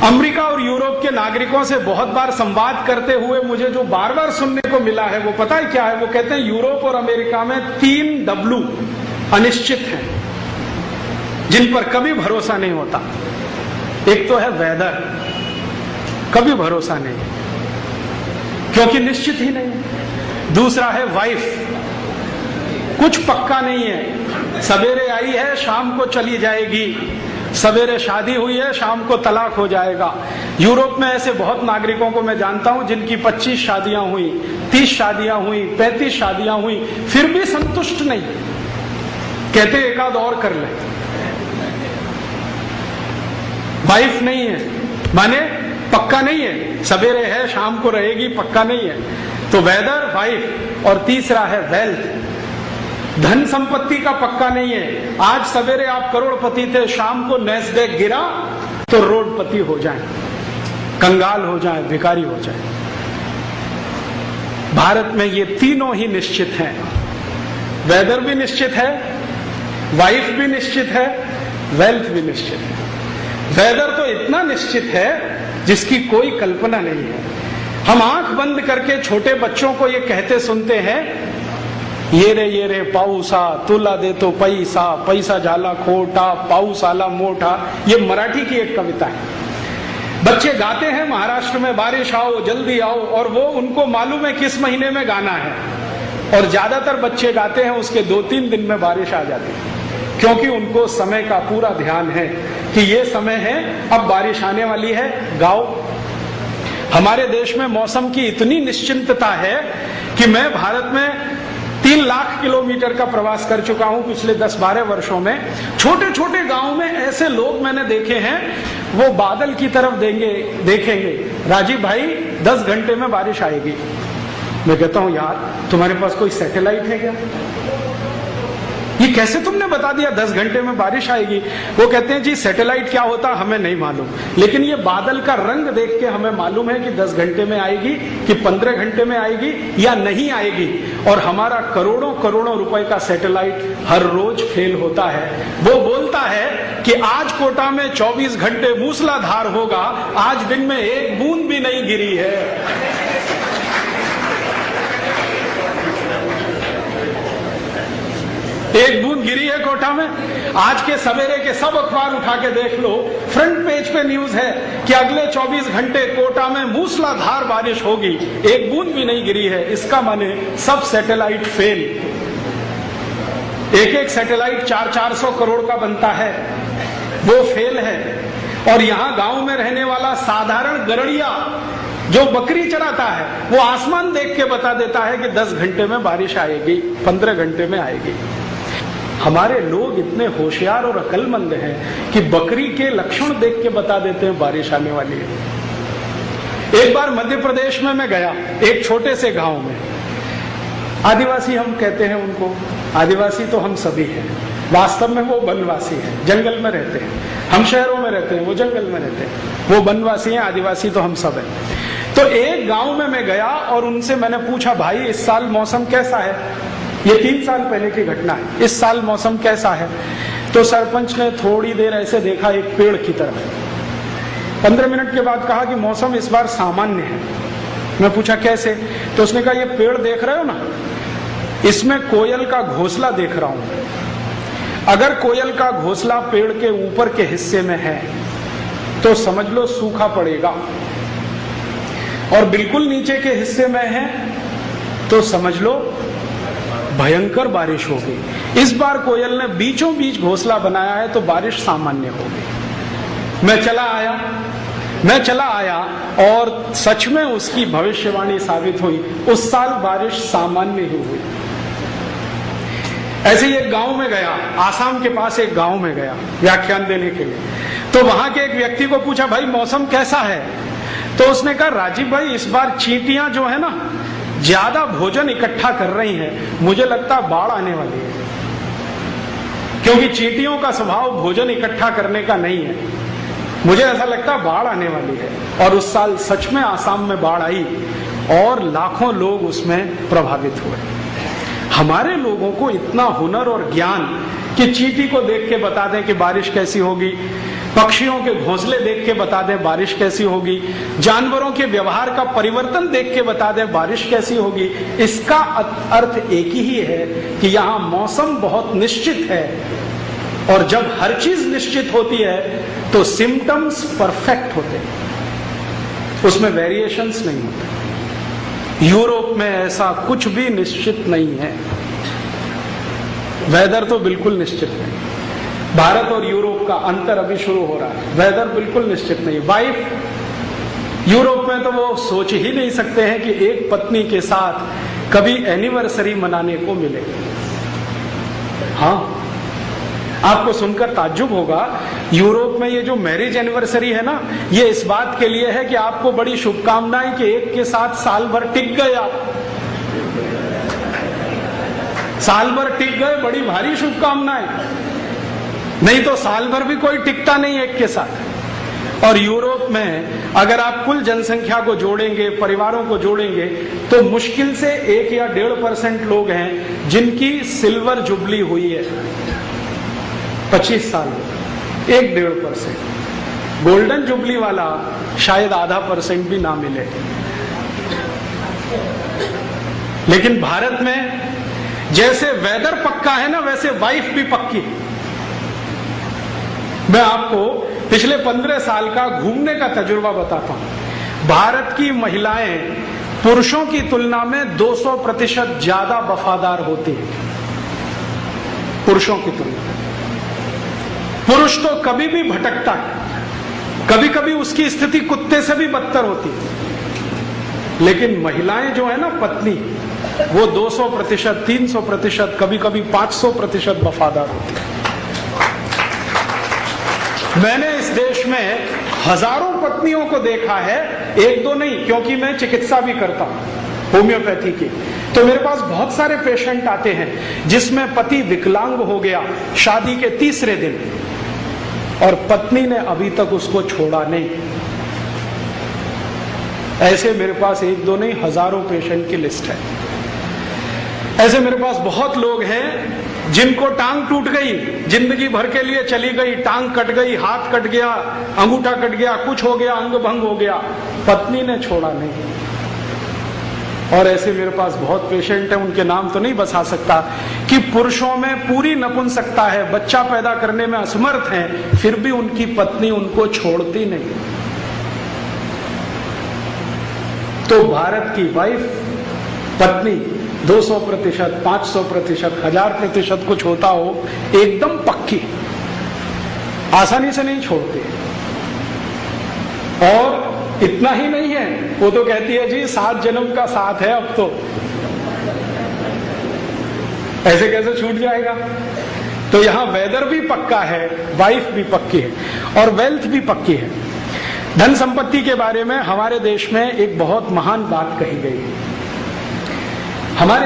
America और Europe के नागरिकों से बहुत बार संवाद करते हुए मुझे जो बार बार सुनने को मिला है वो पता है क्या है? वो कहते हैं यूरोप और अमेरिका में 3 W अनिश्चित हैं, जिन पर कभी भरोसा नहीं होता। एक तो है वेदर, कभी भरोसा नहीं क्योंकि निश्चित ही नहीं है। दूसरा है वाइफ, कुछ पक्का नहीं है, सवेरे आई है शाम को चली जाएगी, सवेरे शादी हुई है शाम को तलाक हो जाएगा। यूरोप में ऐसे बहुत नागरिकों को मैं जानता हूं जिनकी 25 शादियां हुई, 30 शादियां हुई, 35 शादियां हुई, फिर भी संतुष्ट नहीं, कहते एक आध और कर ले। वाइफ नहीं है माने पक्का नहीं है, सवेरे है शाम को रहेगी, पक्का नहीं है। तो वेदर, वाइफ, और तीसरा है वेल्थ, धन संपत्ति का पक्का नहीं है। आज सवेरे आप करोड़पति थे, शाम को नैस्डैक गिरा तो रोडपति हो जाए, कंगाल हो जाए, भिखारी हो जाए। भारत में ये तीनों ही निश्चित हैं। वेदर भी निश्चित है, वाइफ भी निश्चित है, वेल्थ भी निश्चित है। वेदर तो इतना निश्चित है जिसकी कोई कल्पना नहीं है। हम आंख बंद करके छोटे बच्चों को ये कहते सुनते हैं, ये रे पाऊसा तुला दे तो पैसा, पैसा झाला खोटा, पाऊस आला मोटा। ये मराठी की एक कविता है। बच्चे गाते हैं महाराष्ट्र में बारिश आओ जल्दी आओ, और वो उनको मालूम है किस महीने में गाना है, और ज्यादातर बच्चे गाते हैं उसके 2-3 दिन में बारिश आ जाती है, क्योंकि उनको समय का पूरा ध्यान है कि ये समय है, अब बारिश आने वाली है, गाओ। हमारे देश में मौसम की इतनी निश्चिंतता है कि मैं भारत में 3 लाख किलोमीटर का प्रवास कर चुका हूं पिछले 10-12 वर्षों में। छोटे छोटे गांव में ऐसे लोग मैंने देखे हैं, वो बादल की तरफ देखेंगे, राजीव भाई 10 घंटे में बारिश आएगी। मैं कहता हूं यार तुम्हारे पास कोई सैटेलाइट है क्या? ये कैसे तुमने बता दिया 10 घंटे में बारिश आएगी? वो कहते हैं जी सैटेलाइट क्या होता हमें नहीं मालूम, लेकिन ये बादल का रंग देख के हमें मालूम है कि 10 घंटे में आएगी कि 15 घंटे में आएगी या नहीं आएगी। और हमारा करोड़ों करोड़ों रुपए का सैटेलाइट हर रोज फेल होता है। वो बोलता है कि आज कोटा में 24 घंटे मूसलाधार होगा, आज दिन में एक बूंद भी नहीं गिरी है। एक बूंद गिरी है कोटा में। आज के सवेरे के सब अखबार उठा के देख लो, फ्रंट पेज पे न्यूज है कि अगले 24 घंटे कोटा में मूसलाधार बारिश होगी, एक बूंद भी नहीं गिरी है। इसका माने सब सैटेलाइट फेल। एक सैटेलाइट 400 करोड़ का बनता है, वो फेल है। और यहां गांव में रहने वाला साधारण गरड़िया जो बकरी चराता है, वो आसमान देख के बता देता है कि 10 घंटे में बारिश आएगी, 15 घंटे में आएगी। हमारे लोग इतने होशियार और अक्लमंद हैं कि बकरी के लक्षण देख के बता देते हैं बारिश आने वाली है। एक बार मध्य प्रदेश में मैं गया, एक छोटे से गांव में। आदिवासी हम कहते हैं उनको, आदिवासी तो हम सभी हैं, वास्तव में वो वनवासी हैं, जंगल में रहते हैं। हम शहरों में रहते हैं, वो जंगल में रहते हैं। वो वनवासी हैं, आदिवासी तो हम सब हैं। तो एक गांव में मैं गया और उनसे मैंने पूछा, भाई इस साल मौसम कैसा है? ये 3 साल पहले की घटना है। इस साल मौसम कैसा है? तो सरपंच ने थोड़ी देर ऐसे देखा एक पेड़ की तरफ, 15 मिनट के बाद कहा कि मौसम इस बार सामान्य है। मैं पूछा कैसे? तो उसने कहा ये पेड़ देख रहे हो ना, इसमें कोयल का घोंसला देख रहा हूं। अगर कोयल का घोंसला पेड़ के ऊपर के हिस्से में है तो समझ लो सूखा पड़ेगा, और बिल्कुल नीचे के हिस्से में है तो समझ लो भयंकर बारिश होगी। इस बार कोयल ने बीचों बीच घोंसला बनाया है तो बारिश सामान्य होगी। मैं चला आया और सच में उसकी भविष्यवाणी साबित हुई। उस साल बारिश सामान्य ही हुई। ऐसे ही एक गांव में गया, आसाम के पास एक गांव में गया व्याख्यान देने के लिए। तो वहां के एक व्यक्ति को पूछा, भाई मौसम कैसा है? तो उसने कहा, राजीव भाई इस बार चींटियां जो है ना ज्यादा भोजन इकट्ठा कर रही हैं, मुझे लगता है बाढ़ आने वाली है। क्योंकि चींटियों का स्वभाव भोजन इकट्ठा करने का नहीं है। मुझे ऐसा लगता है बाढ़ आने वाली है। और उस साल सच में आसाम में बाढ़ आई और लाखों लोग उसमें प्रभावित हुए। हमारे लोगों को इतना हुनर और ज्ञान कि चींटी को देख के बता दें कि बारिश कैसी होगी, पक्षियों के घोंसले देख के बता दें बारिश कैसी होगी, जानवरों के व्यवहार का परिवर्तन देख के बता दें बारिश कैसी होगी। इसका अर्थ एक ही है कि यहां मौसम बहुत निश्चित है, और जब हर चीज निश्चित होती है तो सिम्टम्स परफेक्ट होते हैं, उसमें वेरिएशंस नहीं होते। यूरोप में ऐसा कुछ भी निश्चित नहीं है, वेदर तो बिल्कुल निश्चित नहीं। भारत और यूरोप का अंतर अभी शुरू हो रहा है, वेदर बिल्कुल निश्चित नहीं। वाइफ यूरोप में तो वो सोच ही नहीं सकते हैं कि एक पत्नी के साथ कभी एनिवर्सरी मनाने को मिले। हाँ, आपको सुनकर ताज्जुब होगा, यूरोप में ये जो मैरिज एनिवर्सरी है ना, ये इस बात के लिए है कि आपको बड़ी शुभकामनाएं कि एक के साथ साल भर टिक गए आप, साल भर टिक गए, बड़ी भारी शुभकामनाएं। नहीं तो साल भर भी कोई टिकता नहीं एक के साथ। और यूरोप में अगर आप कुल जनसंख्या को जोड़ेंगे, परिवारों को जोड़ेंगे, तो मुश्किल से 1 या 1.5% लोग हैं जिनकी सिल्वर जुबली हुई है 25 साल में, 1-1.5%। गोल्डन जुबली वाला शायद 0.5% भी ना मिले। लेकिन भारत में जैसे वेदर पक्का है ना, वैसे वाइफ भी पक्की है। मैं आपको पिछले 15 साल का घूमने का तजुर्बा बताता हूं। भारत की महिलाएं पुरुषों की तुलना में 200% ज्यादा वफादार होती है, पुरुषों की तुलना में। पुरुष तो कभी भी भटकता है, कभी कभी उसकी स्थिति कुत्ते से भी बदतर होती है, लेकिन महिलाएं जो है ना, पत्नी, वो 200%, 300%, कभी कभी 500% वफादार होती है। मैंने इस देश में हजारों पत्नियों को देखा है, 1-2 नहीं, क्योंकि मैं चिकित्सा भी करता हूं होम्योपैथी की। तो मेरे पास बहुत सारे पेशेंट आते हैं जिसमें पति विकलांग हो गया शादी के 3रे दिन, और पत्नी ने अभी तक उसको छोड़ा नहीं। ऐसे मेरे पास 1-2 नहीं, हजारों पेशेंट की लिस्ट है। ऐसे मेरे पास बहुत लोग हैं जिनको टांग टूट गई, जिंदगी भर के लिए चली गई, टांग कट गई, हाथ कट गया, अंगूठा कट गया, कुछ हो गया, अंग भंग हो गया, पत्नी ने छोड़ा नहीं। और ऐसे मेरे पास बहुत पेशेंट हैं, उनके नाम तो नहीं बता सकता, कि पुरुषों में पूरी नपुंसकता है, बच्चा पैदा करने में असमर्थ हैं, फिर भी उनकी पत्नी उनको छोड़ती नहीं। तो भारत की वाइफ, पत्नी 200%, 500%, 1000% कुछ होता हो, एकदम पक्की, आसानी से नहीं छोड़ती। और इतना ही नहीं है, वो तो कहती है जी 7 जन्म का साथ है अब तो, ऐसे कैसे छूट जाएगा। तो यहां वेदर भी पक्का है, वाइफ भी पक्की है, और वेल्थ भी पक्की है। धन संपत्ति के बारे में हमारे देश में एक बहुत महान बात कही गई है। हमारे